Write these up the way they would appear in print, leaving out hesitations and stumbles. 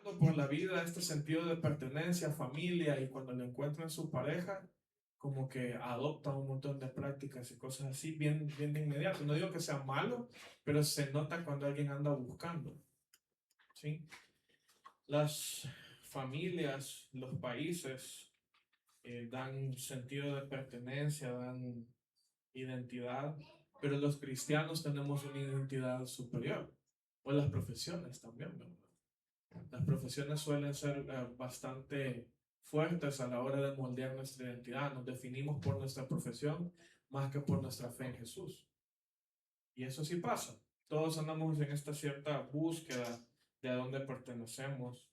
caminando por la vida este sentido de pertenencia, familia, y cuando lo encuentra en su pareja, como que adopta un montón de prácticas y cosas así, bien, bien de inmediato. No digo que sea malo, pero se nota cuando alguien anda buscando, ¿sí? Las familias, los países dan sentido de pertenencia, dan identidad, pero los cristianos tenemos una identidad superior, o las profesiones también, ¿verdad? Las profesiones suelen ser bastante fuertes a la hora de moldear nuestra identidad. Nos definimos por nuestra profesión más que por nuestra fe en Jesús. Y eso sí pasa. Todos andamos en esta cierta búsqueda de a dónde pertenecemos.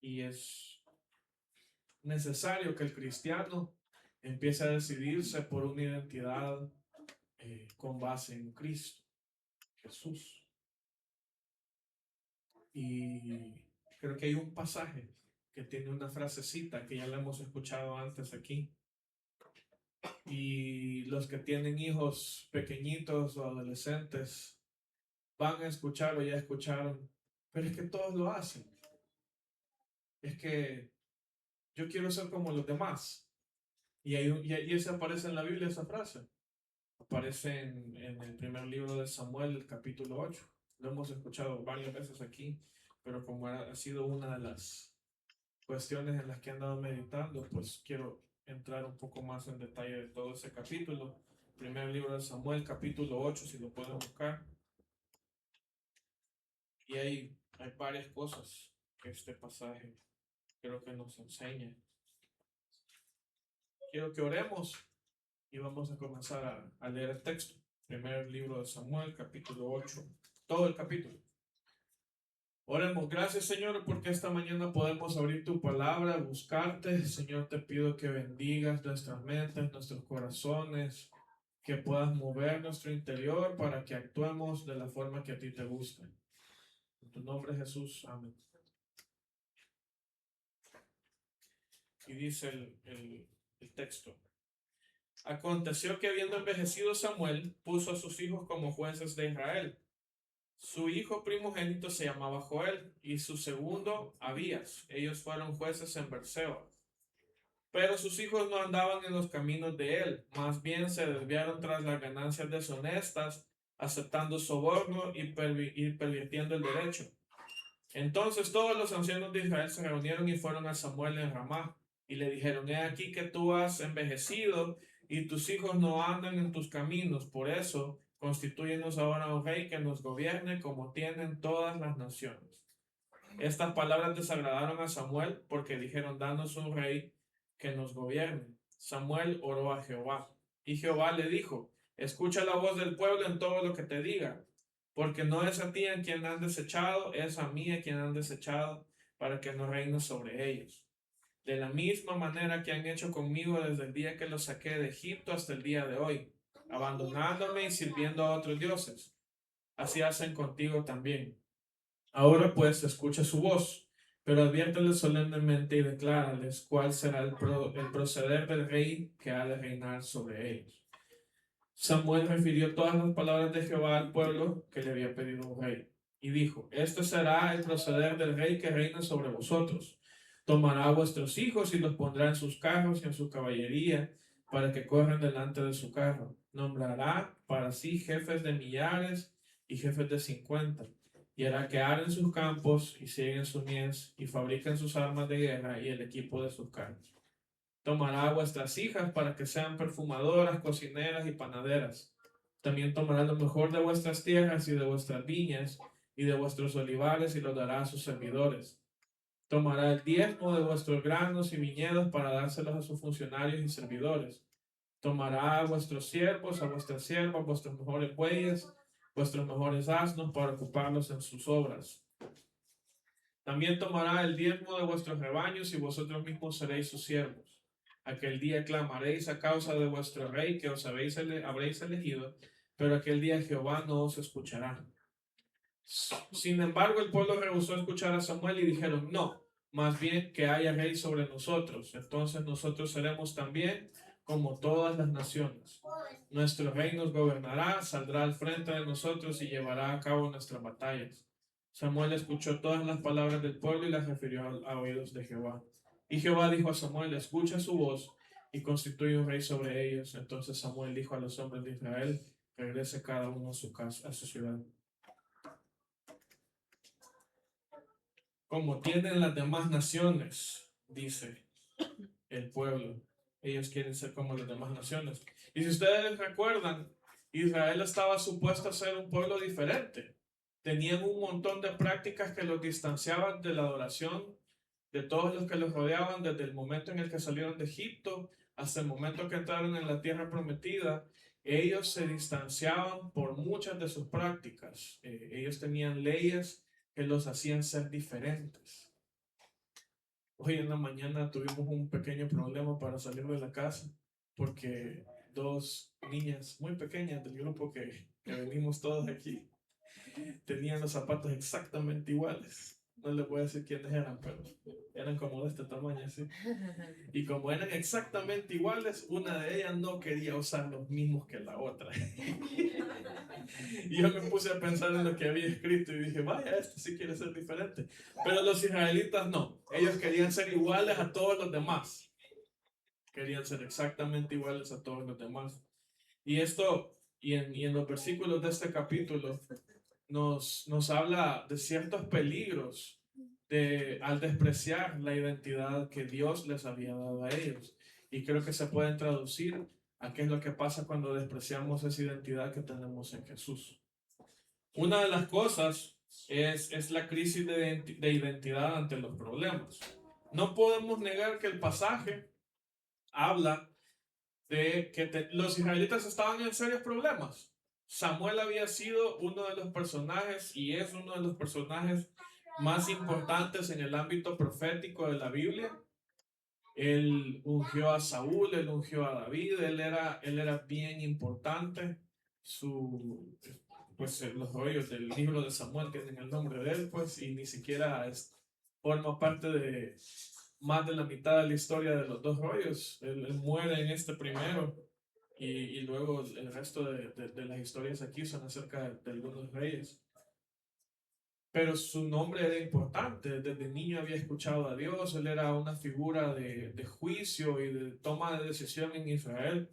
Y es necesario que el cristiano empiece a decidirse por una identidad con base en Cristo, Jesús. Y creo que hay un pasaje que tiene una frasecita que ya la hemos escuchado antes aquí. Y los que tienen hijos pequeñitos o adolescentes van a escuchar o ya escucharon, pero es que todos lo hacen. Es que yo quiero ser como los demás. Y esa aparece en la Biblia, esa frase. Aparece en el primer libro de Samuel, el capítulo 8. Lo hemos escuchado varias veces aquí, pero como ha sido una de las cuestiones en las que he andado meditando, pues quiero entrar un poco más en detalle de todo ese capítulo. Primer libro de Samuel, capítulo 8, si lo pueden buscar. Y hay varias cosas que este pasaje creo que nos enseña. Quiero que oremos y vamos a comenzar a leer el texto. Primer libro de Samuel, capítulo 8, todo el capítulo. Oremos, gracias Señor, porque esta mañana podemos abrir tu palabra, buscarte. Señor, te pido que bendigas nuestras mentes, nuestros corazones, que puedas mover nuestro interior para que actuemos de la forma que a ti te gusta. En tu nombre Jesús, amén. Y dice el texto. Aconteció que habiendo envejecido Samuel, puso a sus hijos como jueces de Israel. Su hijo primogénito se llamaba Joel y su segundo Abías. Ellos fueron jueces en Berseba. Pero sus hijos no andaban en los caminos de él, más bien se desviaron tras las ganancias deshonestas, aceptando soborno y pervirtiendo el derecho. Entonces todos los ancianos de Israel se reunieron y fueron a Samuel en Ramá, y le dijeron, he aquí que tú has envejecido y tus hijos no andan en tus caminos, por eso constitúyenos ahora un rey que nos gobierne como tienen todas las naciones. Estas palabras desagradaron a Samuel porque dijeron, danos un rey que nos gobierne. Samuel oró a Jehová y Jehová le dijo, escucha la voz del pueblo en todo lo que te diga, porque no es a ti en quien han desechado, es a mí a quien han desechado para que no reines sobre ellos. De la misma manera que han hecho conmigo desde el día que los saqué de Egipto hasta el día de hoy, abandonándome y sirviendo a otros dioses. Así hacen contigo también. Ahora pues escucha su voz, pero adviérteles solemnemente y declárales cuál será el proceder del rey que ha de reinar sobre ellos. Samuel refirió todas las palabras de Jehová al pueblo que le había pedido un rey, y dijo, este será el proceder del rey que reina sobre vosotros. Tomará a vuestros hijos y los pondrá en sus carros y en su caballería, para que corran delante de su carro. Nombrará para sí jefes de millares y jefes de 50, y hará que aren sus campos y sieguen su mies y fabriquen sus armas de guerra y el equipo de sus carros. Tomará a vuestras hijas para que sean perfumadoras, cocineras y panaderas. También tomará lo mejor de vuestras tierras y de vuestras viñas y de vuestros olivares y lo dará a sus servidores. Tomará el diezmo de vuestros granos y viñedos para dárselos a sus funcionarios y servidores. Tomará a vuestros siervos, a vuestras siervas, vuestros mejores bueyes, vuestros mejores asnos para ocuparlos en sus obras. También tomará el diezmo de vuestros rebaños y vosotros mismos seréis sus siervos. Aquel día clamaréis a causa de vuestro rey que os habréis elegido, pero aquel día Jehová no os escuchará. Sin embargo, el pueblo rehusó escuchar a Samuel y dijeron, no, más bien que haya rey sobre nosotros. Entonces nosotros seremos también como todas las naciones. Nuestro rey nos gobernará, saldrá al frente de nosotros y llevará a cabo nuestras batallas. Samuel escuchó todas las palabras del pueblo y las refirió a oídos de Jehová. Y Jehová dijo a Samuel, escucha su voz y constituye un rey sobre ellos. Entonces Samuel dijo a los hombres de Israel, regrese cada uno a su casa, a su ciudad. Como tienen las demás naciones, dice el pueblo. Ellos quieren ser como las demás naciones. Y si ustedes recuerdan, Israel estaba supuesto a ser un pueblo diferente. Tenían un montón de prácticas que los distanciaban de la adoración de todos los que los rodeaban desde el momento en el que salieron de Egipto hasta el momento que entraron en la tierra prometida. Ellos se distanciaban por muchas de sus prácticas. Ellos tenían leyes que los hacían ser diferentes. Hoy en la mañana tuvimos un pequeño problema para salir de la casa porque dos niñas muy pequeñas del grupo que venimos todos aquí tenían los zapatos exactamente iguales. No les voy a decir quiénes eran, pero eran como de este tamaño, ¿sí? Y como eran exactamente iguales, una de ellas no quería usar los mismos que la otra. Y yo me puse a pensar en lo que había escrito y dije, vaya, este sí quiere ser diferente. Pero los israelitas no. Ellos querían ser iguales a todos los demás. Querían ser exactamente iguales a todos los demás. Y esto, y en los versículos de este capítulo, nos habla de ciertos peligros al despreciar la identidad que Dios les había dado a ellos. Y creo que se pueden traducir a qué es lo que pasa cuando despreciamos esa identidad que tenemos en Jesús. Una de las cosas es la crisis de identidad ante los problemas. No podemos negar que el pasaje habla de que los israelitas estaban en serios problemas. Samuel había sido uno de los personajes y es uno de los personajes más importantes en el ámbito profético de la Biblia. Él ungió a Saúl, él ungió a David, él era bien importante. Pues los rollos del libro de Samuel tienen el nombre de él, pues, y ni siquiera forma parte de más de la mitad de la historia de los dos rollos. Él muere en este primero y luego el resto de las historias aquí son acerca de algunos reyes. Pero su nombre era importante, desde niño había escuchado a Dios, él era una figura de juicio y de toma de decisión en Israel.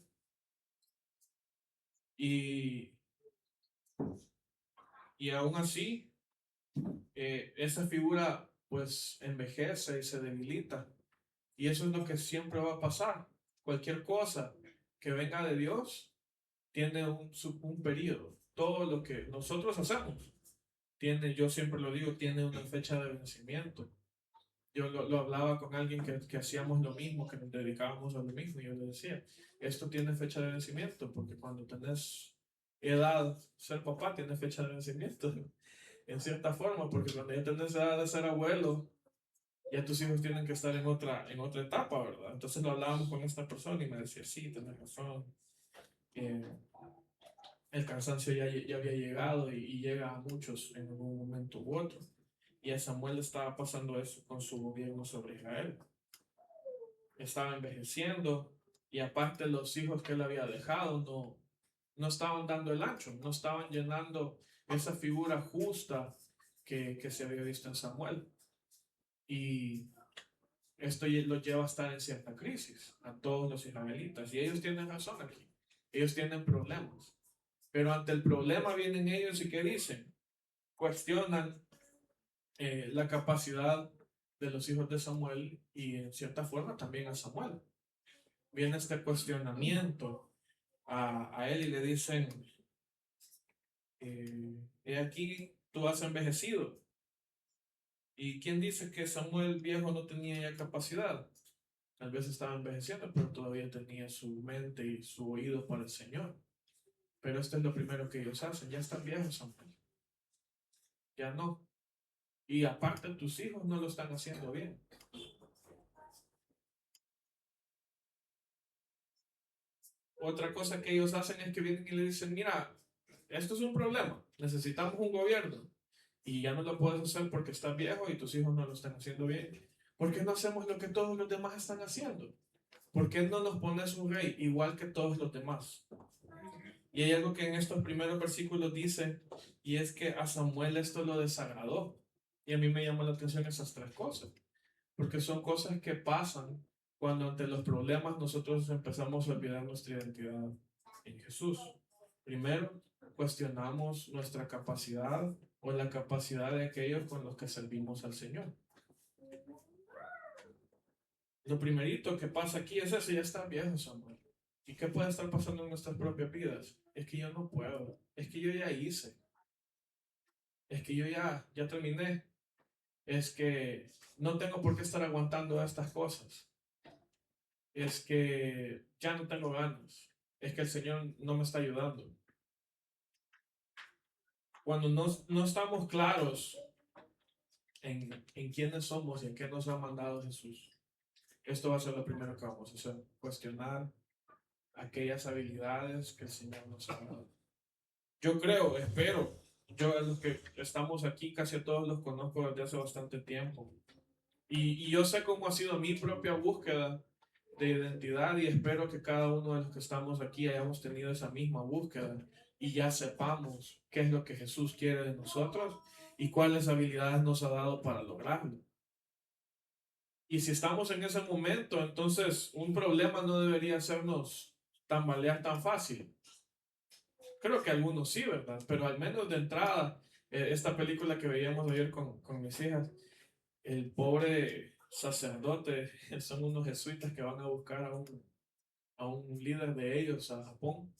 Y, y aún así, esa figura pues envejece y se debilita. Y eso es lo que siempre va a pasar. Cualquier cosa que venga de Dios tiene un periodo. Todo lo que nosotros hacemos tiene, yo siempre lo digo, tiene una fecha de vencimiento. Yo lo hablaba con alguien que hacíamos lo mismo, que nos dedicábamos a lo mismo, y yo le decía, esto tiene fecha de vencimiento, porque cuando tenés edad, ser papá tiene fecha de vencimiento, en cierta forma, porque cuando ya tenés edad de ser abuelo, ya tus hijos tienen que estar en otra etapa, ¿verdad? Entonces lo hablábamos con esta persona y me decía, sí, tenés razón. Eh, el cansancio ya había llegado y llega a muchos en algún momento u otro. Y a Samuel le estaba pasando eso con su gobierno sobre Israel. Estaba envejeciendo y aparte los hijos que él había dejado no estaban dando el ancho, no estaban llenando esa figura justa que se había visto en Samuel. Y esto los lleva a estar en cierta crisis a todos los israelitas. Y ellos tienen razón aquí. Ellos tienen problemas. Pero ante el problema vienen ellos y ¿qué dicen? Cuestionan la capacidad de los hijos de Samuel y en cierta forma también a Samuel. Viene este cuestionamiento a él y le dicen, he aquí tú has envejecido. ¿Y quién dice que Samuel viejo no tenía ya capacidad? Tal vez estaba envejeciendo, pero todavía tenía su mente y su oído para el Señor. Pero esto es lo primero que ellos hacen. Ya están viejos, Samuel. Ya no. Y aparte tus hijos no lo están haciendo bien. Otra cosa que ellos hacen es que vienen y le dicen, mira, esto es un problema. Necesitamos un gobierno. Y ya no lo puedes hacer porque estás viejo y tus hijos no lo están haciendo bien. ¿Por qué no hacemos lo que todos los demás están haciendo? ¿Por qué no nos pones un rey igual que todos los demás? Y hay algo que en estos primeros versículos dice, y es que a Samuel esto lo desagradó. Y a mí me llamó la atención esas tres cosas, porque son cosas que pasan cuando ante los problemas nosotros empezamos a olvidar nuestra identidad en Jesús. Primero, cuestionamos nuestra capacidad o la capacidad de aquellos con los que servimos al Señor. Lo primerito que pasa aquí es eso, ya está viejo Samuel. ¿Y qué puede estar pasando en nuestras propias vidas? Es que yo no puedo, es que yo ya hice, es que yo ya terminé, es que no tengo por qué estar aguantando estas cosas, es que ya no tengo ganas, es que el Señor no me está ayudando. Cuando no estamos claros en quiénes somos y en qué nos ha mandado Jesús, esto va a ser lo primero que vamos a hacer, cuestionar aquellas habilidades que el Señor nos ha dado. Yo creo, espero, yo a los que estamos aquí casi a todos los conozco desde hace bastante tiempo. Y yo sé cómo ha sido mi propia búsqueda de identidad y espero que cada uno de los que estamos aquí hayamos tenido esa misma búsqueda y ya sepamos qué es lo que Jesús quiere de nosotros y cuáles habilidades nos ha dado para lograrlo. Y si estamos en ese momento, entonces un problema no debería hacernos tambalear tan fácil. Creo que algunos sí, ¿verdad? Pero al menos de entrada, esta película que veíamos ayer con mis hijas, el pobre sacerdote, son unos jesuitas que van a buscar a un líder de ellos a Japón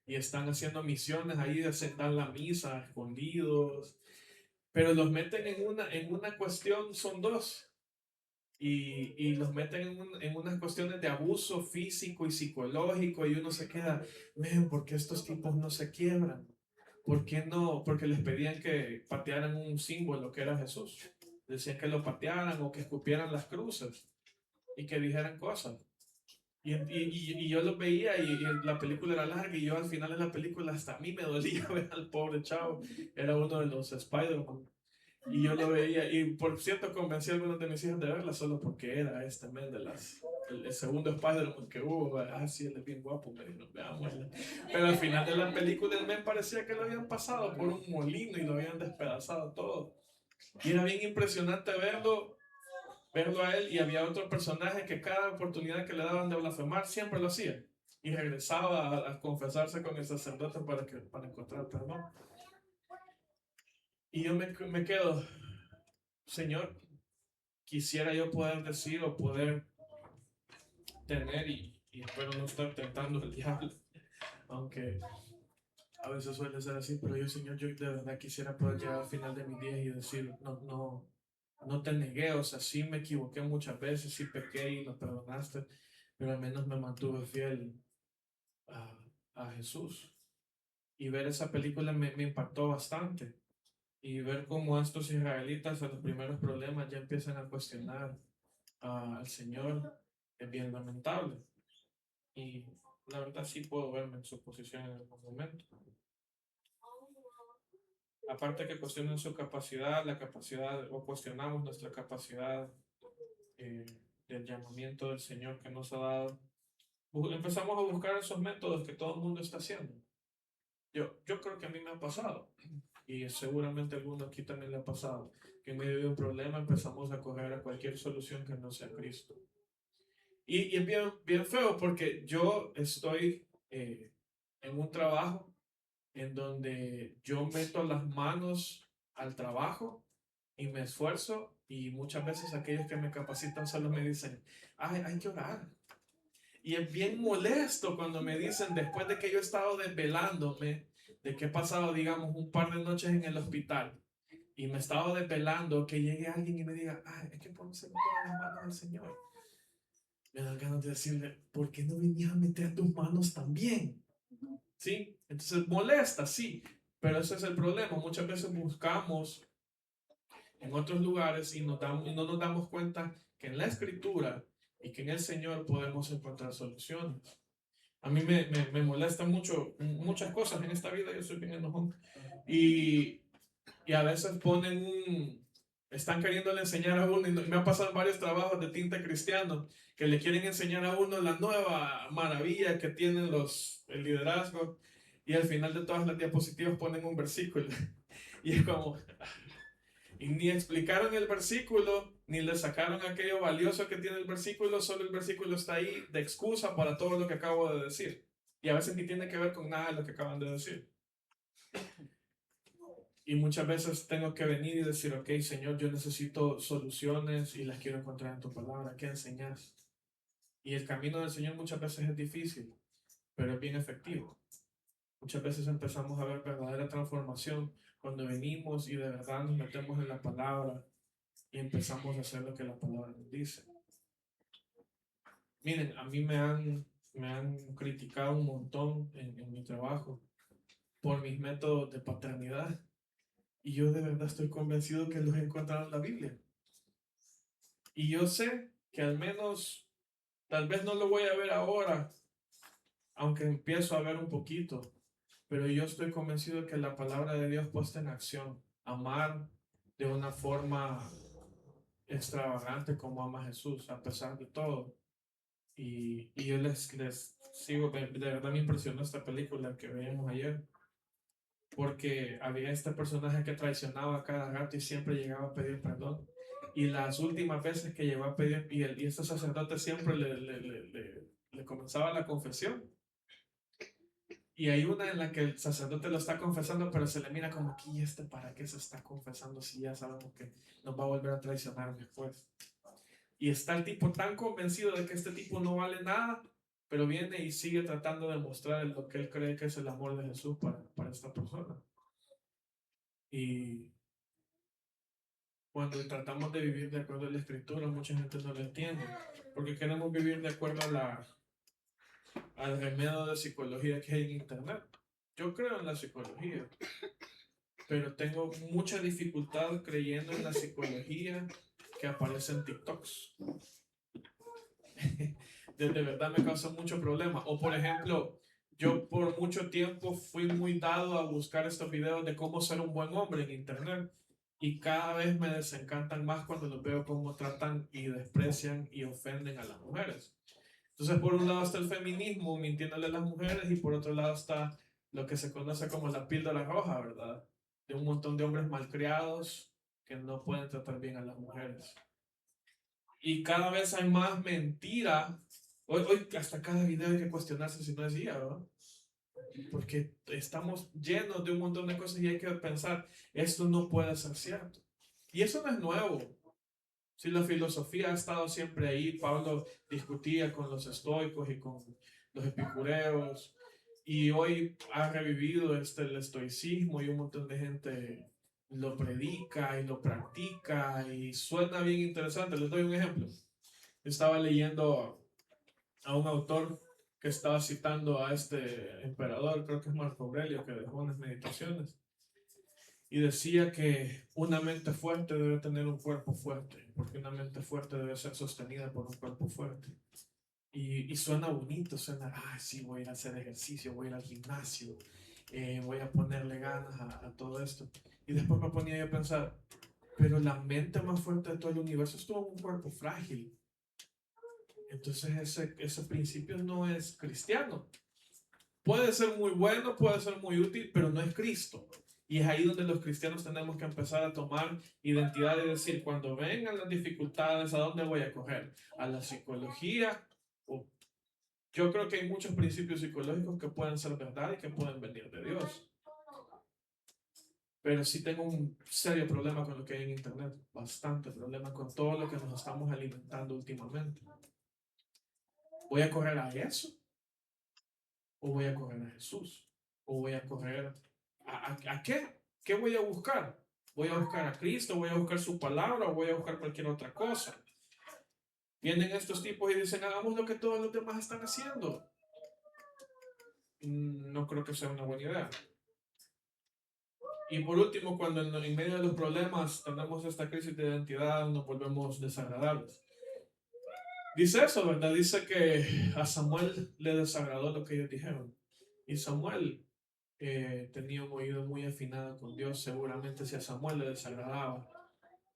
y están haciendo misiones ahí, dan la misa escondidos, pero los meten en una cuestión, son dos, y los meten en unas cuestiones de abuso físico y psicológico y uno se queda, ¿por qué estos tipos no se quiebran? ¿Por qué no? Porque les pedían que patearan un símbolo que era Jesús. Decían que lo patearan o que escupieran las cruces y que dijeran cosas. Y yo lo veía y la película era larga y yo al final de la película hasta a mí me dolía ver al pobre chavo. Era uno de los Spider-Man. Y yo lo veía y por cierto convencí a algunos de mis hijas de verla solo porque era este men de el segundo Spider-Man que hubo. Ah, sí, él es bien guapo, me dijeron, veamos. Pero al final de la película el men parecía que lo habían pasado por un molino y lo habían despedazado todo. Y era bien impresionante verlo a él y había otro personaje que cada oportunidad que le daban de blasfemar siempre lo hacía y regresaba a confesarse con el sacerdote para encontrar perdón. Y yo me quedo, Señor, quisiera yo poder decir o poder tener y espero no estar tentando al diablo, aunque a veces suele ser así, pero yo, Señor, yo de verdad quisiera poder llegar al final de mis días y decir, no te negué, o sea, sí me equivoqué muchas veces, sí pequé y lo perdonaste, pero al menos me mantuve fiel a, a Jesús. Y ver esa película me impactó bastante. Y ver cómo estos israelitas a los primeros problemas ya empiezan a cuestionar al Señor es bien lamentable. Y la verdad sí puedo verme en su posición en algún momento. Aparte que cuestionan su capacidad, la capacidad, o cuestionamos nuestra capacidad eh, del llamamiento del Señor que nos ha dado, empezamos a buscar esos métodos que todo el mundo está haciendo. Yo creo que a mí me ha pasado, y seguramente a alguno aquí también le ha pasado, que en medio de un problema empezamos a correr a cualquier solución que no sea Cristo. Y es bien feo porque yo estoy en un trabajo en donde yo meto las manos al trabajo y me esfuerzo y muchas veces aquellos que me capacitan solo me dicen, ay, hay que orar. Y es bien molesto cuando me dicen, después de que yo he estado desvelándome, de que he pasado, digamos, un par de noches en el hospital y me he estado desvelando, que llegue alguien y me diga, ay, hay que ponerse todas las manos al Señor. Me dan ganas de decirle, ¿por qué no venías a meter tus manos también? ¿Sí? Entonces molesta, sí, pero ese es el problema. Muchas veces buscamos en otros lugares y no nos damos cuenta que en la Escritura y que en el Señor podemos encontrar soluciones. A mí me molesta mucho muchas cosas en esta vida, yo soy bien enojón. Y, y a veces están queriéndole enseñar a uno, y me han pasado varios trabajos de tinte cristiano, que le quieren enseñar a uno la nueva maravilla que tienen el liderazgo, y al final de todas las diapositivas ponen un versículo. Y es como, y ni explicaron el versículo, ni le sacaron aquello valioso que tiene el versículo, solo el versículo está ahí de excusa para todo lo que acabo de decir. Y a veces ni tiene que ver con nada de lo que acaban de decir. Y muchas veces tengo que venir y decir, ok, Señor, yo necesito soluciones y las quiero encontrar en tu palabra. ¿Qué enseñas? Y el camino del Señor muchas veces es difícil, pero es bien efectivo. Muchas veces empezamos a ver verdadera transformación cuando venimos y de verdad nos metemos en la palabra y empezamos a hacer lo que la palabra nos dice. Miren, a mí me han criticado un montón en mi trabajo por mis métodos de paternidad. Y yo de verdad estoy convencido que los he encontrado en la Biblia. Y yo sé que al menos, tal vez no lo voy a ver ahora, aunque empiezo a ver un poquito, pero yo estoy convencido de que la palabra de Dios puesta en acción, amar de una forma extravagante como ama Jesús, a pesar de todo. Y yo les sigo, de verdad me impresionó esta película que veíamos ayer, porque había este personaje que traicionaba a cada rato y siempre llegaba a pedir perdón. Y las últimas veces que llegó a pedir, y este sacerdote siempre le comenzaba la confesión. Y hay una en la que el sacerdote lo está confesando, pero se le mira como aquí, para qué se está confesando si ya sabemos que nos va a volver a traicionar después. Y está el tipo tan convencido de que este tipo no vale nada, pero viene y sigue tratando de mostrar lo que él cree que es el amor de Jesús para esta persona. Y cuando tratamos de vivir de acuerdo a la escritura, mucha gente no lo entiende, porque queremos vivir de acuerdo al remedio de psicología que hay en internet. Yo creo en la psicología, pero tengo mucha dificultad creyendo en la psicología que aparece en TikToks. De verdad me causa mucho problema. O por ejemplo, yo por mucho tiempo fui muy dado a buscar estos videos de cómo ser un buen hombre en internet. Y cada vez me desencantan más cuando los veo cómo tratan y desprecian y ofenden a las mujeres. Entonces, por un lado está el feminismo mintiéndole a las mujeres y por otro lado está lo que se conoce como la píldora roja, ¿verdad? De un montón de hombres malcriados que no pueden tratar bien a las mujeres. Y cada vez hay más mentira. Hoy hasta cada video hay que cuestionarse si no es IA, ¿verdad? Porque estamos llenos de un montón de cosas y hay que pensar, esto no puede ser cierto. Y eso no es nuevo. Si la filosofía ha estado siempre ahí, Pablo discutía con los estoicos y con los epicureos, y hoy ha revivido el estoicismo y un montón de gente lo predica y lo practica y suena bien interesante. Les doy un ejemplo. Estaba leyendo a un autor que estaba citando a este emperador, creo que es Marco Aurelio, que dejó unas meditaciones, y decía que una mente fuerte debe tener un cuerpo fuerte, porque una mente fuerte debe ser sostenida por un cuerpo fuerte. Y suena bonito, suena, sí, voy a ir a hacer ejercicio, voy a ir al gimnasio, voy a ponerle ganas a todo esto. Y después me ponía yo a pensar, pero la mente más fuerte de todo el universo es todo un cuerpo frágil. Entonces ese principio no es cristiano. Puede ser muy bueno, puede ser muy útil, pero no es Cristo. Y es ahí donde los cristianos tenemos que empezar a tomar identidad y decir, cuando vengan las dificultades, ¿a dónde voy a coger? ¿A la psicología? O yo creo que hay muchos principios psicológicos que pueden ser verdad y que pueden venir de Dios. Pero sí tengo un serio problema con lo que hay en Internet, bastante problema con todo lo que nos estamos alimentando últimamente. ¿Voy a correr a eso? ¿O voy a correr a Jesús? ¿O voy a correr a qué? ¿Qué voy a buscar? ¿Voy a buscar a Cristo? ¿Voy a buscar su palabra? ¿O voy a buscar cualquier otra cosa? Vienen estos tipos y dicen, hagamos lo que todos los demás están haciendo. No creo que sea una buena idea. Y por último, cuando en medio de los problemas tenemos esta crisis de identidad, nos volvemos desagradables. Dice eso, ¿verdad? Dice que a Samuel le desagradó lo que ellos dijeron. Y Samuel tenía un oído muy afinado con Dios. Seguramente si a Samuel le desagradaba,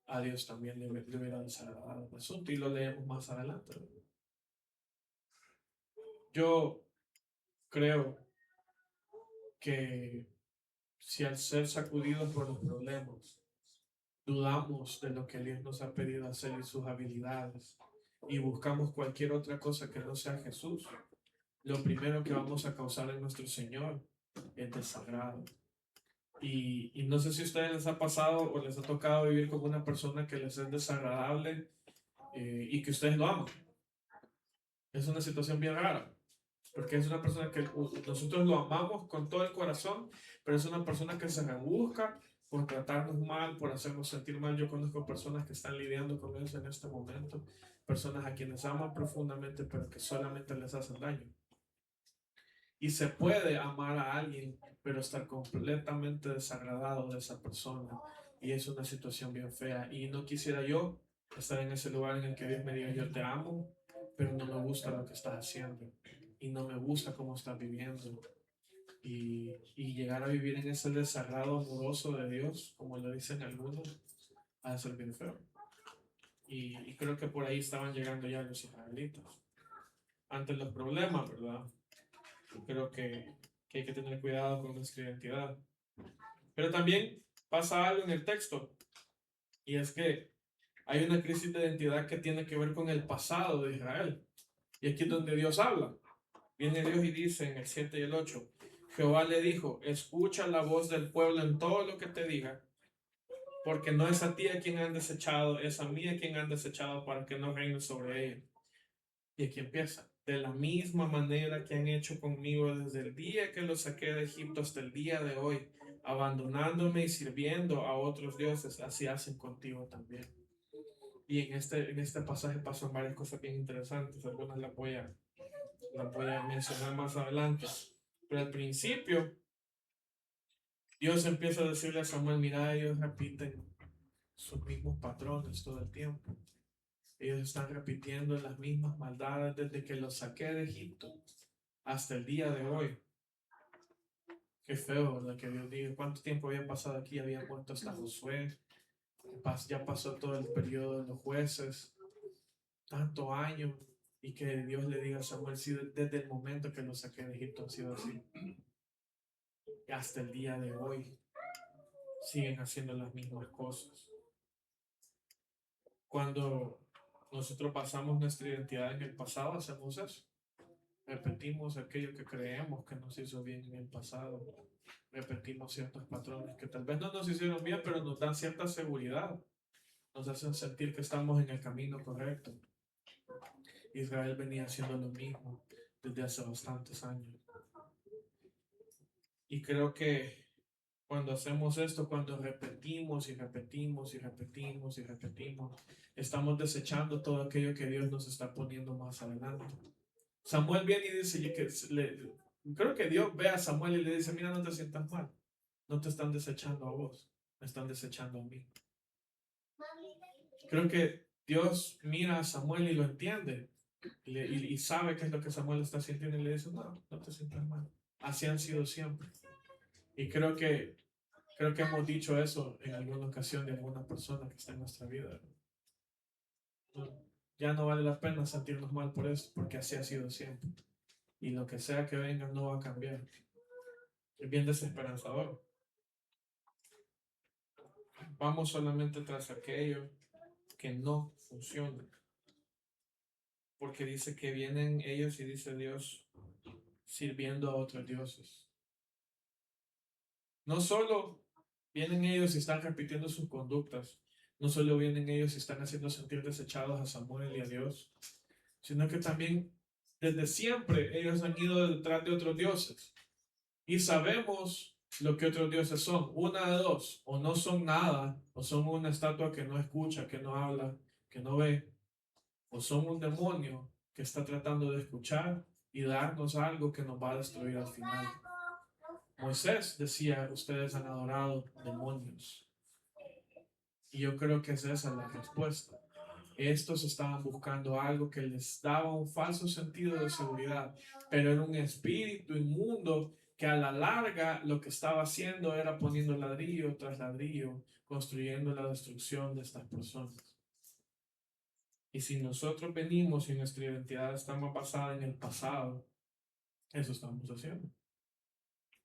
a Dios también le hubiera desagradado el asunto. Y lo leemos más adelante. Yo creo que si al ser sacudidos por los problemas, dudamos de lo que Dios nos ha pedido hacer y sus habilidades, y buscamos cualquier otra cosa que no sea Jesús, lo primero que vamos a causar en nuestro Señor es desagrado. Y no sé si a ustedes les ha pasado o les ha tocado vivir con una persona que les es desagradable, y que ustedes lo aman. Es una situación bien rara, porque es una persona que nosotros lo amamos con todo el corazón, pero es una persona que se rebusca por tratarnos mal, por hacernos sentir mal. Yo conozco personas que están lidiando con eso en este momento, personas a quienes aman profundamente, pero que solamente les hacen daño. Y se puede amar a alguien, pero estar completamente desagradado de esa persona. Y es una situación bien fea. Y no quisiera yo estar en ese lugar en el que Dios me diga, yo te amo, pero no me gusta lo que estás haciendo. Y no me gusta cómo estás viviendo. Y llegar a vivir en ese desagrado amoroso de Dios, como lo dicen algunos, ha de ser bien feo. Y creo que por ahí estaban llegando ya los israelitas. Ante los problemas, ¿verdad? Creo que hay que tener cuidado con nuestra identidad. Pero también pasa algo en el texto, y es que hay una crisis de identidad que tiene que ver con el pasado de Israel. Y aquí es donde Dios habla. Viene Dios y dice en el 7 y el 8, Jehová le dijo, escucha la voz del pueblo en todo lo que te diga, porque no es a ti a quien han desechado, es a mí a quien han desechado para que no reine sobre ellos. Y aquí empieza. De la misma manera que han hecho conmigo desde el día que los saqué de Egipto hasta el día de hoy, abandonándome y sirviendo a otros dioses, así hacen contigo también. Y en este pasaje pasan varias cosas bien interesantes, algunas las voy a mencionar más adelante. Pero al principio, Dios empieza a decirle a Samuel, mira, ellos repiten sus mismos patrones todo el tiempo. Ellos están repitiendo las mismas maldades desde que los saqué de Egipto hasta el día de hoy. Qué feo, ¿verdad? Que Dios diga cuánto tiempo había pasado aquí, había muerto hasta Josué, ya pasó todo el periodo de los jueces, tanto años, y que Dios le diga a Samuel, sí, desde el momento que lo saqué de Egipto ha sido así. Y hasta el día de hoy siguen haciendo las mismas cosas. Cuando nosotros pasamos nuestra identidad en el pasado, hacemos eso. Repetimos aquello que creemos que nos hizo bien en el pasado. Repetimos ciertos patrones que tal vez no nos hicieron bien, pero nos dan cierta seguridad. Nos hacen sentir que estamos en el camino correcto. Israel venía haciendo lo mismo desde hace bastantes años. Y creo que cuando hacemos esto, cuando repetimos y repetimos y repetimos y repetimos, estamos desechando todo aquello que Dios nos está poniendo más adelante. Samuel viene y dice, creo que Dios ve a Samuel y le dice, mira, no te sientas mal, no te están desechando a vos, me están desechando a mí. Creo que Dios mira a Samuel y lo entiende y sabe qué es lo que Samuel está sintiendo y le dice, no, no te sientas mal. Así han sido siempre. Y creo que hemos dicho eso en alguna ocasión de alguna persona que está en nuestra vida. No, ya no vale la pena sentirnos mal por eso, porque así ha sido siempre. Y lo que sea que venga no va a cambiar. Es bien desesperanzador. Vamos solamente tras aquello que no funciona. Porque dice que vienen ellos y dice Dios sirviendo a otros dioses. No solo vienen ellos y están repitiendo sus conductas, no solo vienen ellos y están haciendo sentir desechados a Samuel y a Dios, sino que también desde siempre ellos han ido detrás de otros dioses. Y sabemos lo que otros dioses son. Una de dos, o no son nada, o son una estatua que no escucha, que no habla, que no ve, o son un demonio que está tratando de escuchar y darnos algo que nos va a destruir al final. Moisés decía, ustedes han adorado demonios. Y yo creo que es esa la respuesta. Estos estaban buscando algo que les daba un falso sentido de seguridad, pero era un espíritu inmundo que a la larga lo que estaba haciendo era poniendo ladrillo tras ladrillo, construyendo la destrucción de estas personas. Y si nosotros venimos y nuestra identidad está más basada en el pasado, Eso estamos haciendo.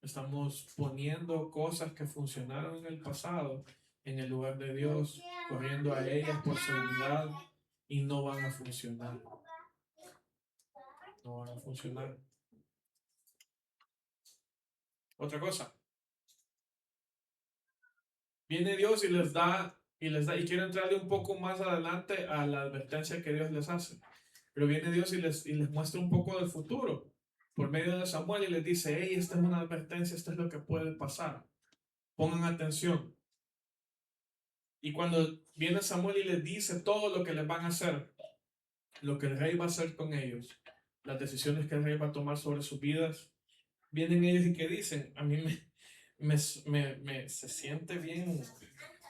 Estamos poniendo cosas que funcionaron en el pasado en el lugar de Dios, corriendo a ellas por seguridad y no van a funcionar. No van a funcionar. Otra cosa, viene Dios y quiero entrarle un poco más adelante a la advertencia que Dios les hace. Pero viene Dios y les muestra un poco del futuro por medio de Samuel y les dice, hey, esta es una advertencia, esto es lo que puede pasar. Pongan atención. Y cuando viene Samuel y les dice todo lo que les van a hacer, lo que el rey va a hacer con ellos, las decisiones que el rey va a tomar sobre sus vidas, vienen ellos y que dicen, a mí se siente bien,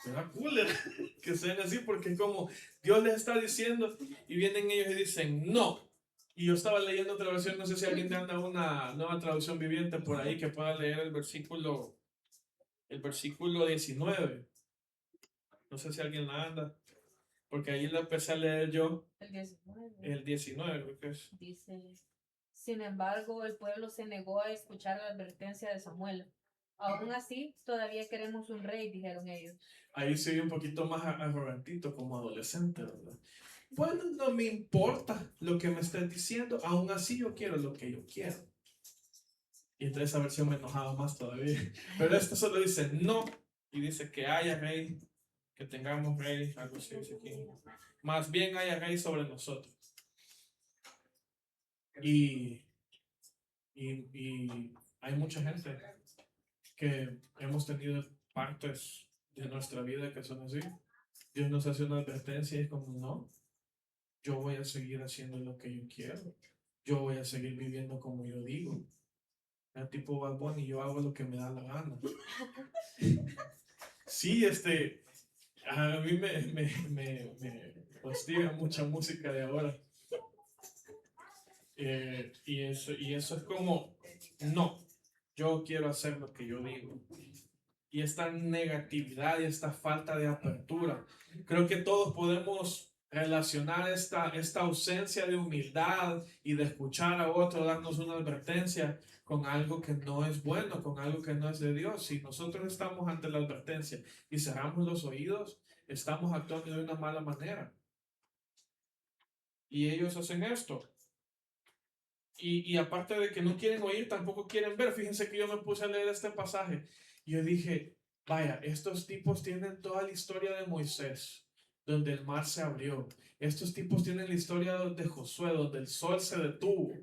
me da cooler que sean así, porque es como Dios les está diciendo y vienen ellos y dicen, no. Y yo estaba leyendo otra versión, no sé si alguien anda una nueva traducción viviente por ahí que pueda leer el versículo 19. No sé si alguien la anda, porque ahí la empecé a leer yo. El 19. El 19 creo que es. Dice, sin embargo, el pueblo se negó a escuchar la advertencia de Samuel. Aún así, todavía queremos un rey, dijeron ellos. Ahí se ve un poquito más arrogantito como adolescente, ¿verdad? Bueno, no me importa lo que me estés diciendo, aún así yo quiero lo que yo quiero. Y entonces esa versión me enojaba más todavía. Pero esto solo dice no, y dice que haya rey, que tengamos rey, algo así dice aquí. Más bien haya rey sobre nosotros. Y hay mucha gente que hemos tenido partes de nuestra vida que son así. Dios nos hace una advertencia y es como, no, yo voy a seguir haciendo lo que yo quiero. Yo voy a seguir viviendo como yo digo. El tipo Bad Bunny, yo hago lo que me da la gana. Sí, a mí me hostiga mucha música de ahora. Y eso es como, no, yo quiero hacer lo que yo digo. Y esta negatividad y esta falta de apertura, creo que todos podemos relacionar esta ausencia de humildad y de escuchar a otro darnos una advertencia con algo que no es bueno, con algo que no es de Dios. Si nosotros estamos ante la advertencia y cerramos los oídos, estamos actuando de una mala manera. Y ellos hacen esto. Y aparte de que no quieren oír, tampoco quieren ver. Fíjense que yo me puse a leer este pasaje y yo dije, vaya, estos tipos tienen toda la historia de Moisés, donde el mar se abrió. Estos tipos tienen la historia de Josué, donde el sol se detuvo.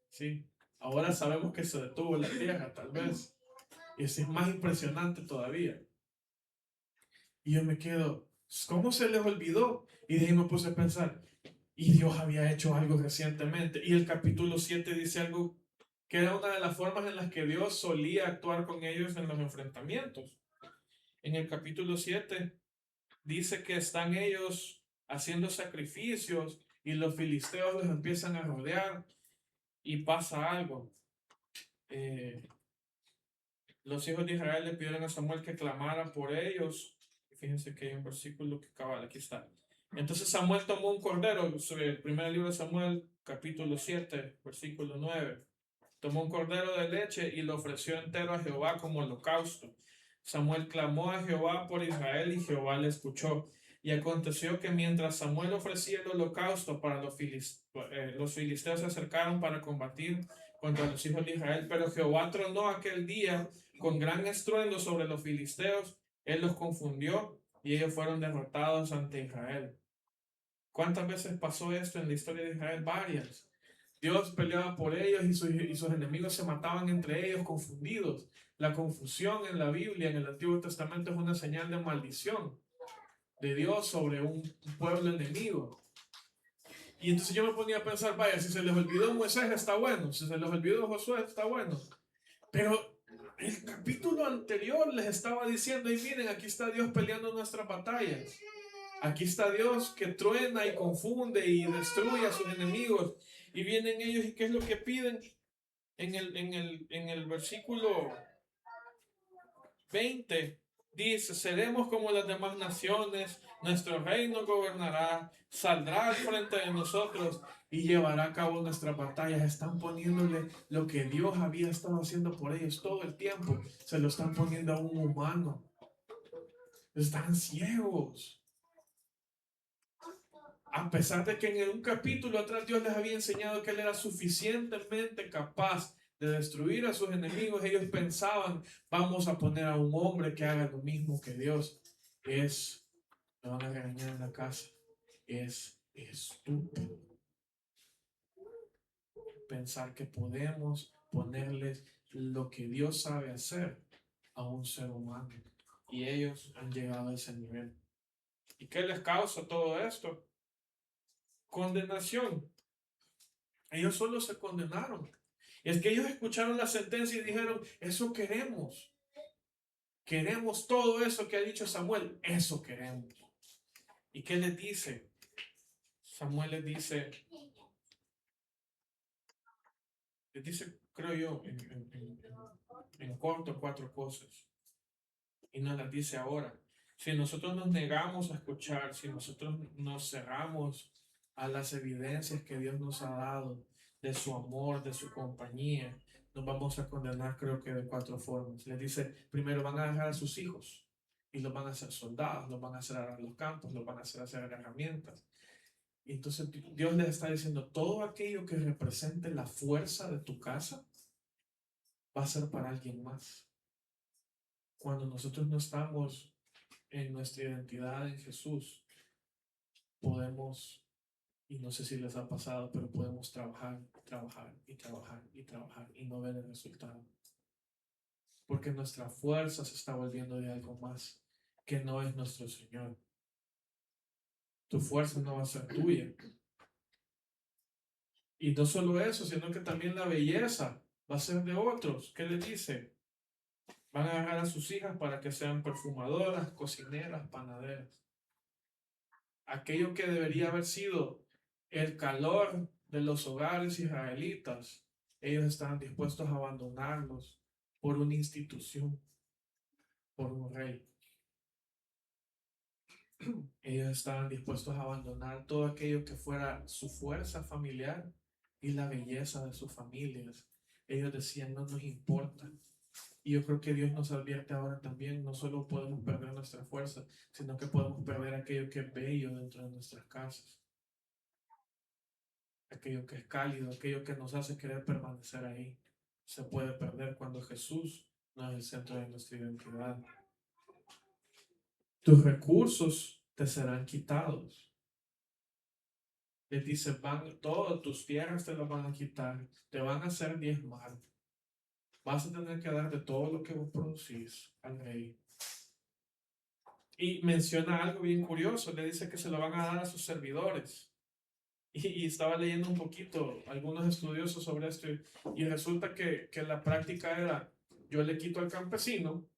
¿Sí? Ahora sabemos que se detuvo la tierra, tal vez. Y eso es más impresionante todavía. Y yo me quedo, ¿cómo se les olvidó? Y de ahí me puse a pensar, y Dios había hecho algo recientemente. Y el capítulo 7 dice algo que era una de las formas en las que Dios solía actuar con ellos en los enfrentamientos. En el capítulo 7 dice que están ellos haciendo sacrificios y los filisteos los empiezan a rodear y pasa algo. Los hijos de Israel le pidieron a Samuel que clamara por ellos. Fíjense que hay un versículo que cabal, aquí está. Entonces Samuel tomó un cordero, sobre el primer libro de Samuel, capítulo 7, versículo 9. Tomó un cordero de leche y lo ofreció entero a Jehová como holocausto. Samuel clamó a Jehová por Israel y Jehová le escuchó. Y aconteció que mientras Samuel ofrecía el holocausto para los filisteos se acercaron para combatir contra los hijos de Israel, pero Jehová tronó aquel día con gran estruendo sobre los filisteos, él los confundió y ellos fueron derrotados ante Israel. ¿Cuántas veces pasó esto en la historia de Israel? Varias. Dios peleaba por ellos y sus enemigos se mataban entre ellos confundidos. La confusión en la Biblia, en el Antiguo Testamento, es una señal de maldición de Dios sobre un pueblo enemigo. Y entonces yo me ponía a pensar, vaya, si se les olvidó Moisés está bueno, si se les olvidó Josué está bueno. Pero el capítulo anterior les estaba diciendo, y miren, aquí está Dios peleando nuestras batallas. Aquí está Dios que truena y confunde y destruye a sus enemigos. Y vienen ellos y ¿qué es lo que piden? En el versículo 20 dice, seremos como las demás naciones, nuestro reino gobernará, saldrá al frente de nosotros y llevará a cabo nuestras batallas. Están poniéndole lo que Dios había estado haciendo por ellos todo el tiempo, se lo están poniendo a un humano. Están ciegos. A pesar de que en un capítulo atrás Dios les había enseñado que Él era suficientemente capaz de destruir a sus enemigos, ellos pensaban, vamos a poner a un hombre que haga lo mismo que Dios. Me van a regañar en la casa. Es estúpido pensar que podemos ponerles lo que Dios sabe hacer a un ser humano. Y ellos han llegado a ese nivel. ¿Y qué les causa todo esto? Condenación. Ellos solo se condenaron. Es que ellos escucharon la sentencia y dijeron, eso queremos. Queremos todo eso que ha dicho Samuel. Eso queremos. ¿Y qué les dice? Samuel les dice, creo yo, en corto, 4 cosas. Y nos las dice ahora. Si nosotros nos negamos a escuchar, si nosotros nos cerramos a las evidencias que Dios nos ha dado de su amor, de su compañía, nos vamos a condenar, creo que de 4 formas. Les dice, primero van a dejar a sus hijos y los van a hacer soldados, los van a hacer a los campos, los van a hacer herramientas. Y entonces Dios les está diciendo, todo aquello que represente la fuerza de tu casa va a ser para alguien más. Cuando nosotros no estamos en nuestra identidad en Jesús, podemos, y no sé si les ha pasado, pero podemos trabajar, trabajar y trabajar y trabajar y no ver el resultado. Porque nuestra fuerza se está volviendo de algo más que no es nuestro Señor. Tu fuerza no va a ser tuya. Y no solo eso, sino que también la belleza va a ser de otros. ¿Qué le dice? Van a agarrar a sus hijas para que sean perfumadoras, cocineras, panaderas. Aquello que debería haber sido el calor de los hogares israelitas, ellos estaban dispuestos a abandonarlos por una institución, por un rey. Ellos estaban dispuestos a abandonar todo aquello que fuera su fuerza familiar y la belleza de sus familias. Ellos decían, no nos importa. Y yo creo que Dios nos advierte ahora también, no solo podemos perder nuestra fuerza, sino que podemos perder aquello que es bello dentro de nuestras casas. Aquello que es cálido, aquello que nos hace querer permanecer ahí. Se puede perder cuando Jesús no es el centro de nuestra identidad. Tus recursos te serán quitados. Les dice, todas tus tierras te las van a quitar, te van a hacer diezmar. Vas a tener que dar de todo lo que vos producís al rey. Y menciona algo bien curioso, le dice que se lo van a dar a sus servidores. Y estaba leyendo un poquito, algunos estudiosos sobre esto, y resulta que la práctica era, yo le quito al campesino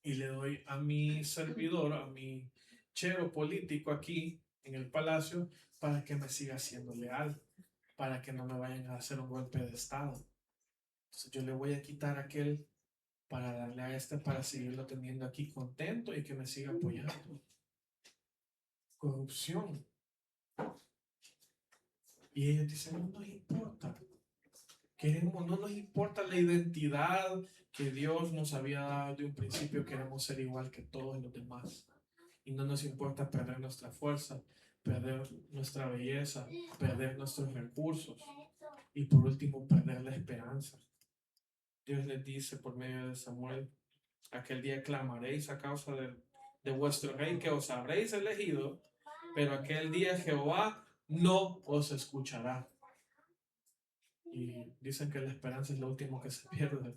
y le doy a mi servidor, a mi chero político aquí en el palacio, para que me siga siendo leal, para que no me vayan a hacer un golpe de estado. Entonces yo le voy a quitar a aquel para darle a este para seguirlo teniendo aquí contento y que me siga apoyando. Corrupción. Y ellos dicen, no nos importa. Queremos, no nos importa la identidad que Dios nos había dado de un principio. Queremos ser igual que todos los demás. Y no nos importa perder nuestra fuerza, perder nuestra belleza, perder nuestros recursos. Y por último, perder la esperanza. Dios les dice por medio de Samuel, aquel día clamaréis a causa de vuestro rey que os habréis elegido, pero aquel día Jehová no os escuchará. Y dicen que la esperanza es lo último que se pierde.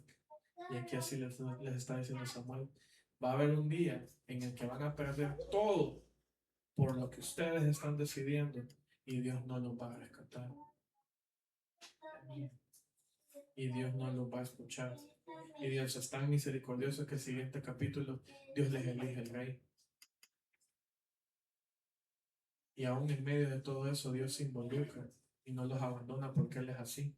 Y aquí así les está diciendo Samuel, va a haber un día en el que van a perder todo por lo que ustedes están decidiendo y Dios no los va a rescatar. Y Dios no los va a escuchar. Y Dios es tan misericordioso que el siguiente capítulo Dios les elige el rey. Y aún en medio de todo eso Dios se involucra y no los abandona porque Él es así.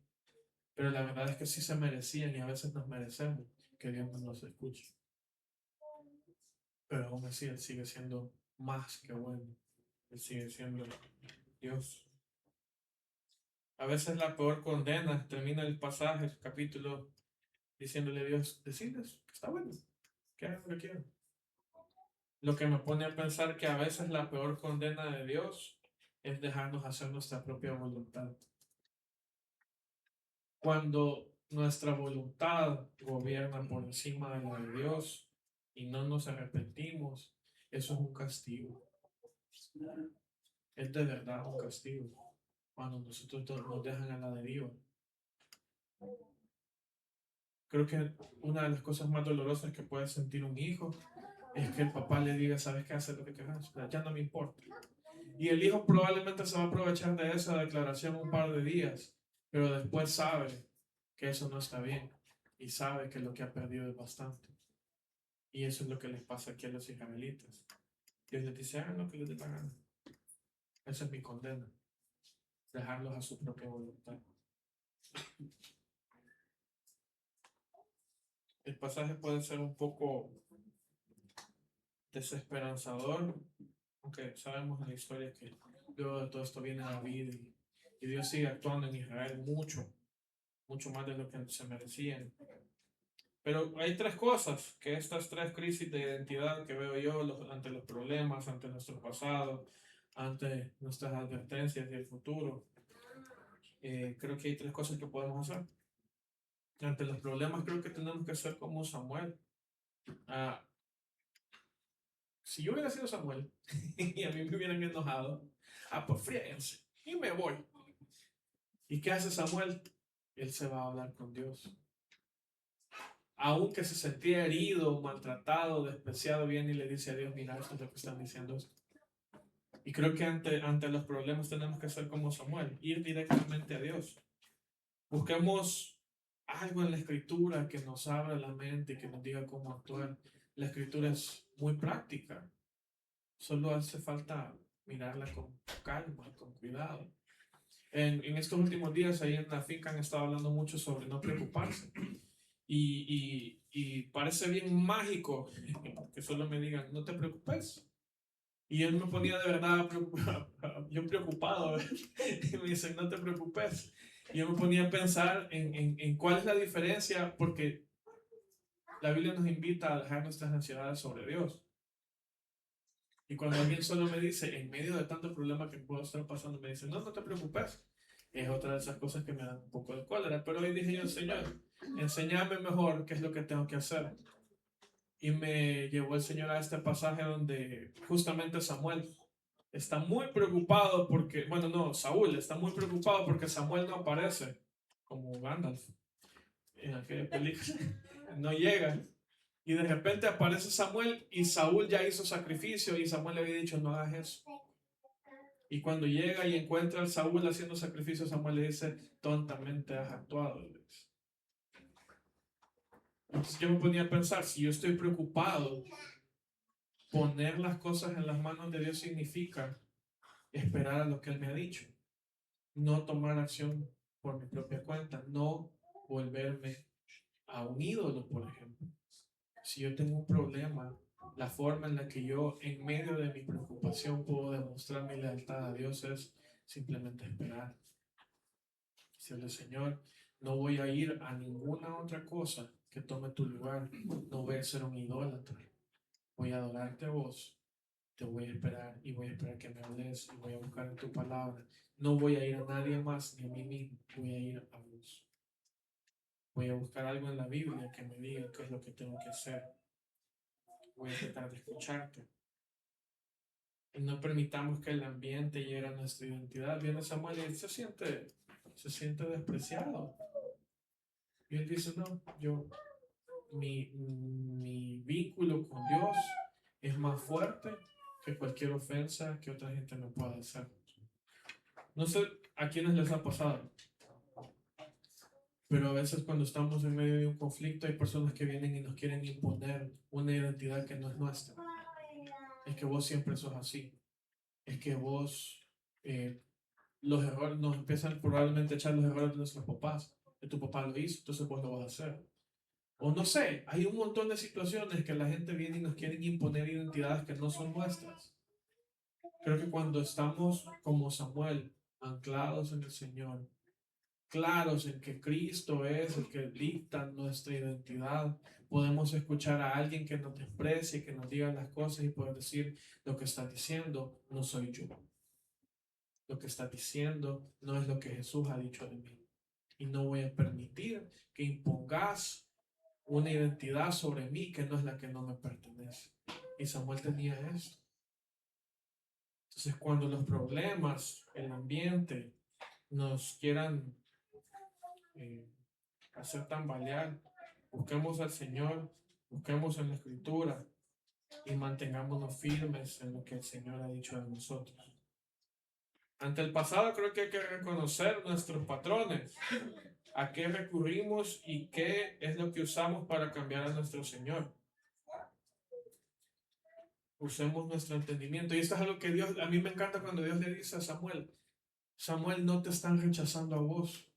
Pero la verdad es que sí se merecían y a veces nos merecemos que Dios no nos escuche. pero aún así Él sigue siendo más que bueno. Él sigue siendo Dios. A veces la peor condena, termina el pasaje, el capítulo, diciéndole a Dios, decirles que está bueno, que hagan lo que quieran. Lo que me pone a pensar que a veces la peor condena de Dios es dejarnos hacer nuestra propia voluntad. Cuando nuestra voluntad gobierna por encima de la de Dios y no nos arrepentimos, eso es un castigo. Es de verdad un castigo. Cuando nosotros nos dejan a la deriva. Creo que una de las cosas más dolorosas que puede sentir un hijo es que el papá le diga, ¿sabes qué? Hacer lo que quieras, ya no me importa. Y el hijo probablemente se va a aprovechar de esa declaración un par de días, pero después sabe que eso no está bien y sabe que lo que ha perdido es bastante. Y eso es lo que les pasa aquí a los israelitas. Dios les dice, hagan lo que les dé la gana. Esa es mi condena, dejarlos a su propia voluntad. El pasaje puede ser un poco desesperanzador, aunque sabemos en la historia que luego de todo esto viene David y Dios sigue actuando en Israel mucho, mucho más de lo que se merecían. Pero hay tres cosas, que estas tres crisis de identidad que veo yo ante los problemas, ante nuestro pasado, ante nuestras advertencias y el futuro, creo que hay tres cosas que podemos hacer. Ante los problemas creo que tenemos que ser como Samuel. Ah, si yo hubiera sido Samuel y a mí me hubieran enojado, pues fríense y me voy. ¿Y qué hace Samuel? Él se va a hablar con Dios. Aunque se sentía herido, maltratado, despreciado, viene y le dice a Dios, mira, esto es lo que están diciendo. Y creo que ante los problemas tenemos que ser como Samuel, ir directamente a Dios. Busquemos algo en la escritura que nos abra la mente y que nos diga cómo actuar. La escritura es muy práctica. Solo hace falta mirarla con calma, con cuidado. En estos últimos días ahí en la finca han estado hablando mucho sobre no preocuparse. Y parece bien mágico que solo me digan, no te preocupes. Y él me ponía de verdad yo preocupado. Y me dice, no te preocupes. Y yo me ponía a pensar en cuál es la diferencia, porque la Biblia nos invita a dejar nuestras ansiedades sobre Dios. Y cuando alguien solo me dice, en medio de tanto problema que puedo estar pasando, me dice, no, no te preocupes. Es otra de esas cosas que me dan un poco de cólera. Pero hoy dije yo, Señor, enséñame mejor qué es lo que tengo que hacer. Y me llevó el Señor a este pasaje donde justamente Samuel está muy preocupado porque, bueno, no, Saúl está muy preocupado porque Samuel no aparece como Gandalf en aquella película. No llega. Y de repente aparece Samuel y Saúl ya hizo sacrificio y Samuel le había dicho, no hagas eso. Y cuando llega y encuentra a Saúl haciendo sacrificio, Samuel le dice, tontamente has actuado. Entonces yo me ponía a pensar, si yo estoy preocupado, poner las cosas en las manos de Dios significa esperar a lo que Él me ha dicho. No tomar acción por mi propia cuenta, no volverme a un ídolo, por ejemplo. Si yo tengo un problema, la forma en la que yo, en medio de mi preocupación, puedo demostrar mi lealtad a Dios es simplemente esperar. Decirle, Señor, no voy a ir a ninguna otra cosa que tome tu lugar. No voy a ser un idólatra. Voy a adorarte a vos. Te voy a esperar y voy a esperar que me hables y voy a buscar en tu palabra. No voy a ir a nadie más ni a mí mismo. Voy a ir a vos. Voy a buscar algo en la Biblia que me diga qué es lo que tengo que hacer. Voy a tratar de escucharte. Y no permitamos que el ambiente llegue a nuestra identidad. Viene Samuel y se siente despreciado. Y él dice, no, mi vínculo con Dios es más fuerte que cualquier ofensa que otra gente me pueda hacer. No sé a quiénes les ha pasado, pero a veces cuando estamos en medio de un conflicto hay personas que vienen y nos quieren imponer una identidad que no es nuestra. Es que vos siempre sos así. Es que vos, los errores, nos empiezan probablemente a echar los errores de nuestros papás. Que tu papá lo hizo, entonces vos lo vas a hacer. O no sé, hay un montón de situaciones que la gente viene y nos quieren imponer identidades que no son nuestras. Creo que cuando estamos como Samuel, anclados en el Señor, claros en que Cristo es el que dicta nuestra identidad, podemos escuchar a alguien que nos desprecie, que nos diga las cosas y poder decir: lo que está diciendo no soy yo. Lo que está diciendo no es lo que Jesús ha dicho de mí. Y no voy a permitir que impongas una identidad sobre mí que no es la que no me pertenece. Y Samuel tenía esto. Entonces, cuando los problemas, el ambiente, nos quieran eh, hacer tambalear, busquemos al Señor, busquemos en la Escritura y mantengámonos firmes en lo que el Señor ha dicho de nosotros. Ante el pasado creo que hay que reconocer nuestros patrones, a qué recurrimos y qué es lo que usamos para cambiar a nuestro Señor. Usemos nuestro entendimiento. Y esto es algo que Dios, a mí me encanta cuando Dios le dice a Samuel: Samuel, no te están rechazando a vos,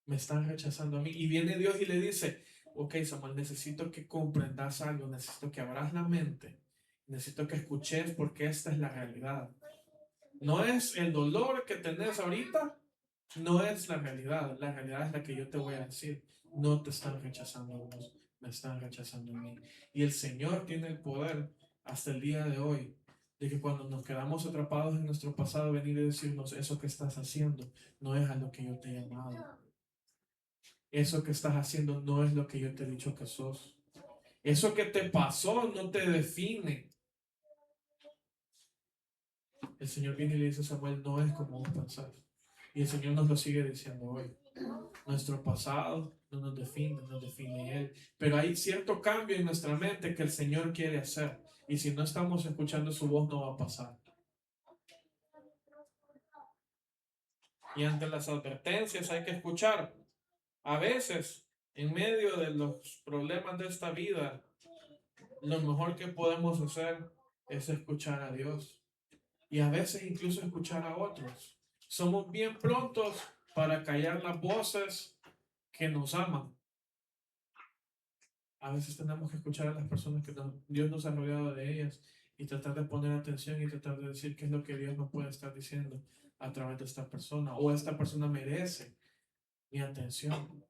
me están rechazando a mí. Y viene Dios y le dice: ok, Samuel, necesito que comprendas algo, necesito que abras la mente, necesito que escuches porque esta es la realidad. No es el dolor que tenés ahorita, no es la realidad es la que yo te voy a decir. No te están rechazando a vos, me están rechazando a mí. Y el Señor tiene el poder hasta el día de hoy de que cuando nos quedamos atrapados en nuestro pasado, venir y decirnos: eso que estás haciendo no es a lo que yo te he llamado. Eso que estás haciendo no es lo que yo te he dicho que sos. Eso que te pasó no te define. El Señor viene y le dice a Samuel: no es como vos pensás. Y el Señor nos lo sigue diciendo hoy. Nuestro pasado no nos define Él. Pero hay cierto cambio en nuestra mente que el Señor quiere hacer. Y si no estamos escuchando su voz, no va a pasar. Y ante las advertencias hay que escuchar. A veces, en medio de los problemas de esta vida, lo mejor que podemos hacer es escuchar a Dios. Y a veces incluso escuchar a otros. Somos bien prontos para callar las voces que nos aman. A veces tenemos que escuchar a las personas que Dios nos ha rodeado de ellas y tratar de poner atención y tratar de decir qué es lo que Dios nos puede estar diciendo a través de esta persona, o esta persona merece mi atención.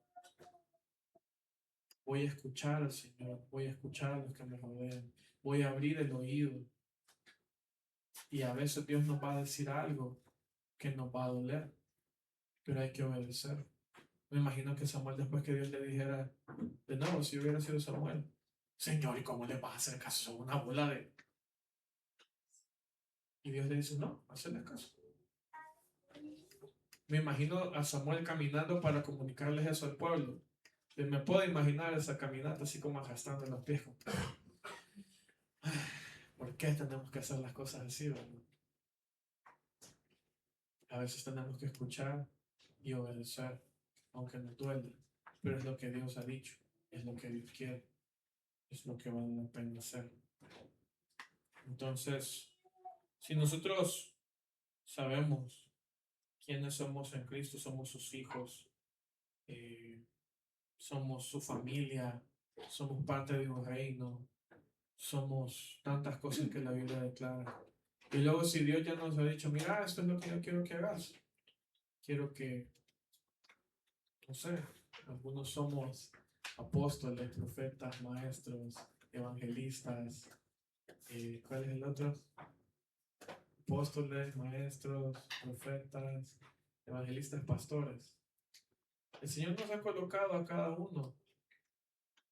Voy a escuchar al Señor, voy a escuchar a los que me rodean, voy a abrir el oído. Y a veces Dios nos va a decir algo que nos va a doler, pero hay que obedecer. Me imagino que Samuel, después que Dios le dijera de nuevo, si hubiera sido Samuel: Señor, ¿y cómo le vas a hacer caso a una bola de...? Y Dios le dice: no, hacerle caso. Me imagino a Samuel caminando para comunicarles eso al pueblo. Me puedo imaginar esa caminata así como arrastrando los pies. ¿Por qué tenemos que hacer las cosas así, verdad? A veces tenemos que escuchar y obedecer, aunque nos duele. Pero es lo que Dios ha dicho, es lo que Dios quiere, es lo que vale la pena hacer. Entonces, si nosotros sabemos quiénes somos en Cristo, somos sus hijos, eh, somos su familia, somos parte de un reino, somos tantas cosas que la Biblia declara. Y luego si Dios ya nos ha dicho: mira, esto es lo que yo quiero que hagas, quiero que, no sé, algunos somos apóstoles, profetas, maestros, evangelistas, ¿cuál es el otro? Apóstoles, maestros, profetas, evangelistas, pastores. El Señor nos ha colocado a cada uno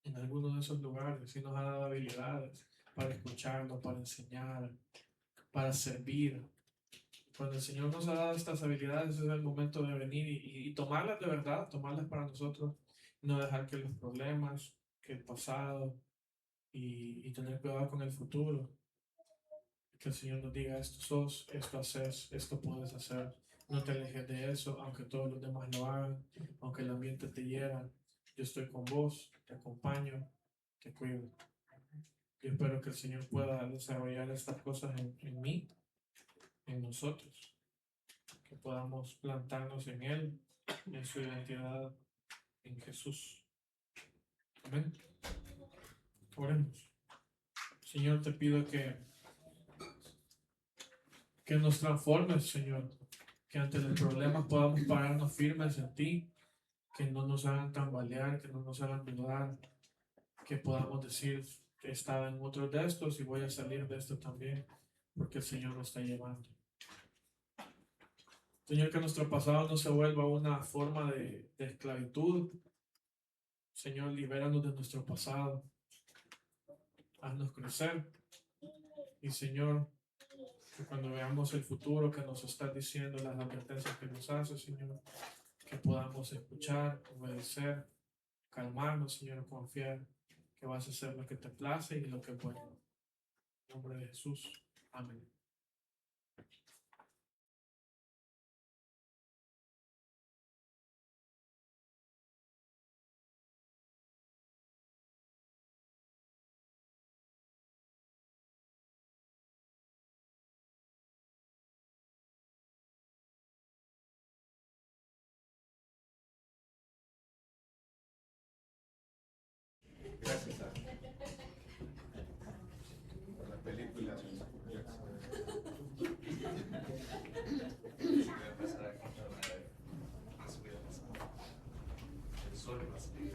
en alguno de esos lugares y nos ha dado habilidades para escucharlo, para enseñar, para servir. Cuando el Señor nos ha dado estas habilidades, es el momento de venir y tomarlas de verdad, tomarlas para nosotros, no dejar que los problemas, que el pasado y tener cuidado con el futuro. Que el Señor nos diga: esto sos, esto haces, esto puedes hacer. No te alejes de eso, aunque todos los demás lo hagan, aunque el ambiente te hiera. Yo estoy con vos, te acompaño, te cuido. Yo espero que el Señor pueda desarrollar estas cosas en mí, en nosotros, que podamos plantarnos en Él, en su identidad, en Jesús. Amén. Oremos. Señor, te pido que nos transformes, Señor. Que ante los problemas podamos pararnos firmes en ti. Que no nos hagan tambalear, que no nos hagan dudar. Que podamos decir, estaba en otro de estos y voy a salir de esto también. Porque el Señor nos está llevando. Señor, que nuestro pasado no se vuelva una forma de esclavitud. Señor, libéranos de nuestro pasado. Haznos crecer. Y Señor, que cuando veamos el futuro que nos estás diciendo, las advertencias que nos hace, Señor, que podamos escuchar, obedecer, calmarnos, Señor, confiar que vas a hacer lo que te place y lo que es bueno. En nombre de Jesús. Amén. Gracias por la película. Voy a pasar a contar una vez. Eso voy a pasar. El sol va a salir.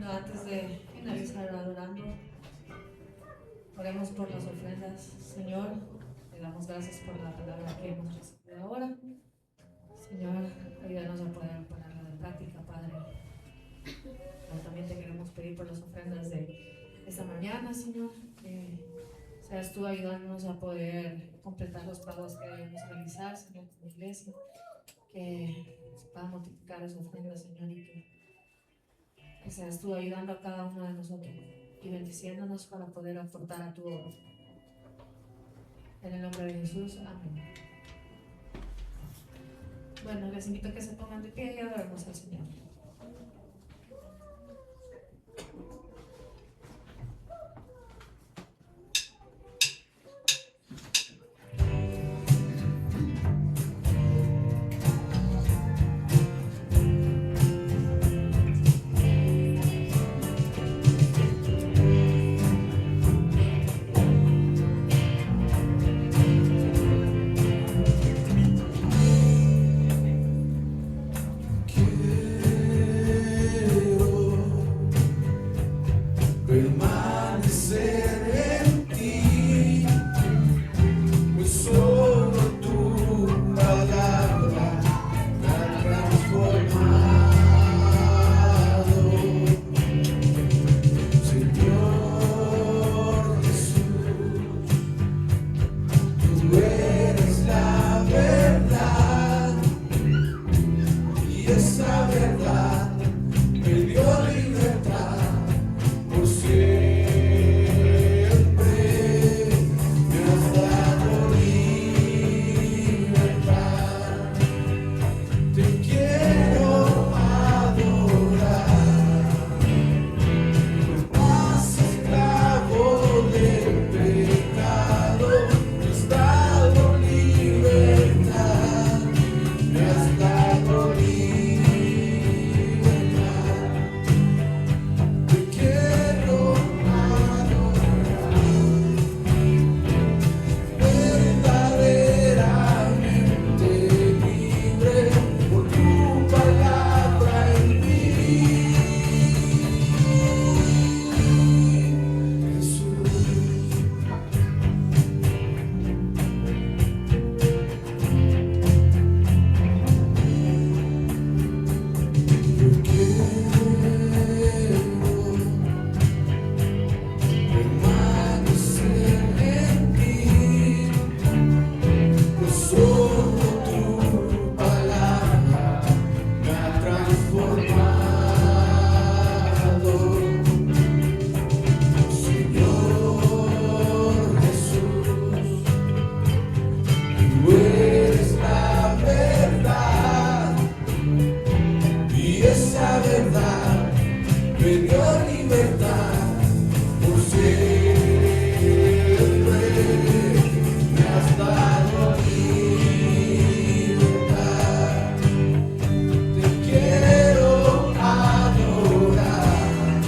Antes de finalizar adorando, oremos por las ofrendas. Señor, le damos gracias por la palabra que hemos recibido ahora. Señor, ayúdanos a poder ponerla en práctica, Padre. Pero también te queremos pedir por las ofrendas de esta mañana, Señor, que seas tú ayudándonos a poder completar los pagos que debemos realizar, Señor, como iglesia, que se puedan multiplicar las ofrendas, Señor, y que seas tú ayudando a cada uno de nosotros y bendiciéndonos para poder aportar a tu obra. En el nombre de Jesús, amén. Bueno, les invito a que se pongan de pie y adoremos al Señor. Quiero eres la verdad, y esa verdad me dio libertad por siempre. Me has dado libertad. Te quiero adorar, no más esclavo del pecado. Me has dado libertad, me has dado libertad. Te quiero adorar, verdaderamente libre por tu palabra en mí, Jesús. Yo quiero permanecer en ti, pues solo tu palabra me ha transformado. Señor Jesús, tú eres la verdad, y esa verdad me dio libertad por siempre. Me has dado libertad. Te quiero adorar,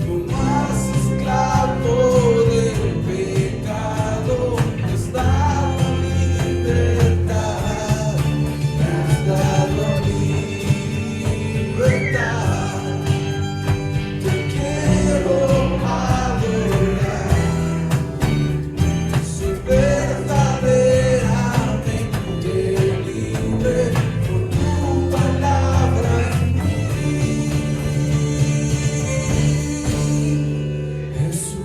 no más esclavo del pecado. Me has dado libertad, me has dado libertad. Te quiero adorar, soy verdaderamente libre por tu palabra en mí, Jesús.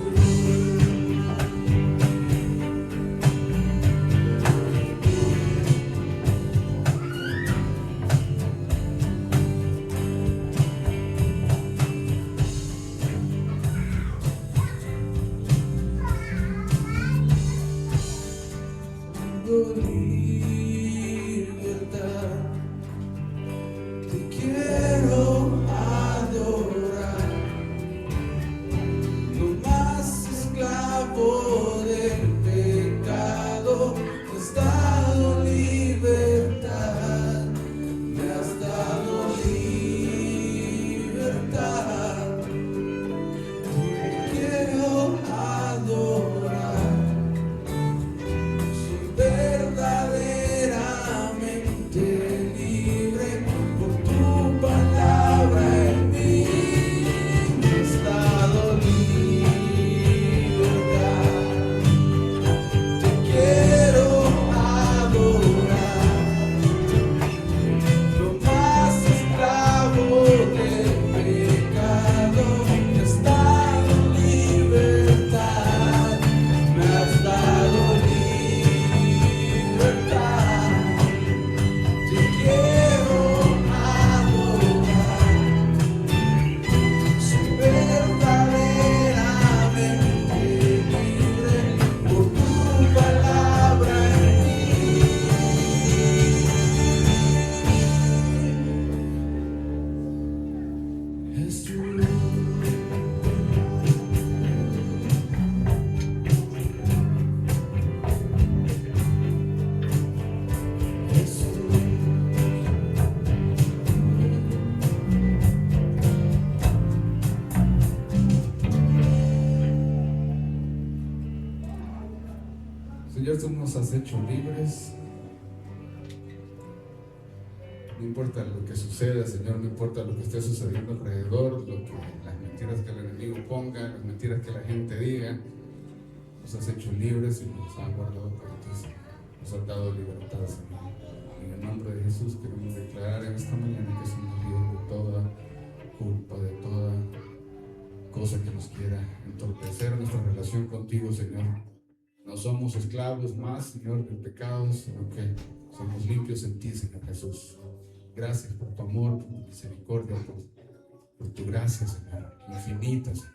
Tengo libertad, te quiero adorar, no más esclavo del pecado. Me has dado libertad, me has dado libertad. Te quiero adorar, soy verdaderamente libre por tu palabra en mí. Me has dado libertad. Te quiero adorar, no más esclavo del pecado. Me has dado libertad, me has dado libertad. Te quiero adorar, soy verdaderamente libre por tu palabra en mí, Jesús. Señor, tú nos has hecho libres. No importa lo que suceda, Señor, no importa lo que esté sucediendo alrededor, las mentiras que el enemigo ponga, las mentiras que la gente diga, nos has hecho libres y nos has guardado para ti, Señor. Nos has dado libertad, Señor. En el nombre de Jesús queremos declarar en esta mañana que somos libres de toda culpa, de toda cosa que nos quiera entorpecer nuestra relación contigo, Señor. No somos esclavos más, Señor, del pecado, sino que somos limpios en ti, Señor Jesús. Gracias por tu amor, por tu misericordia, por tu gracia, Señor, infinita, Señor.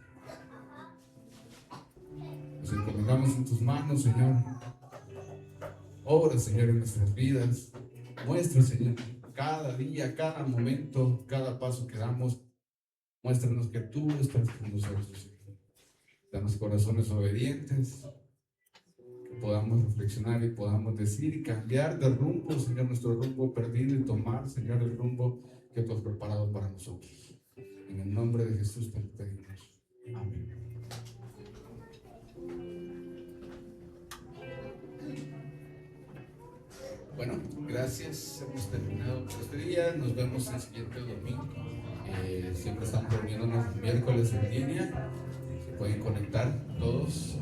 Nos encomendamos en tus manos, Señor. Obra, Señor, en nuestras vidas. Muestra, Señor, cada día, cada momento, cada paso que damos. Muéstranos que tú estás con nosotros, Señor. Danos corazones obedientes, que podamos reflexionar y podamos decir y cambiar de rumbo, Señor, nuestro rumbo perdido, y tomar, Señor, el rumbo que tú has preparado para nosotros. En el nombre de Jesús te lo pedimos. Amén. Bueno, gracias. Hemos terminado por este día. Nos vemos el siguiente domingo. Siempre estamos reuniéndonos los miércoles en línea. Se pueden conectar todos.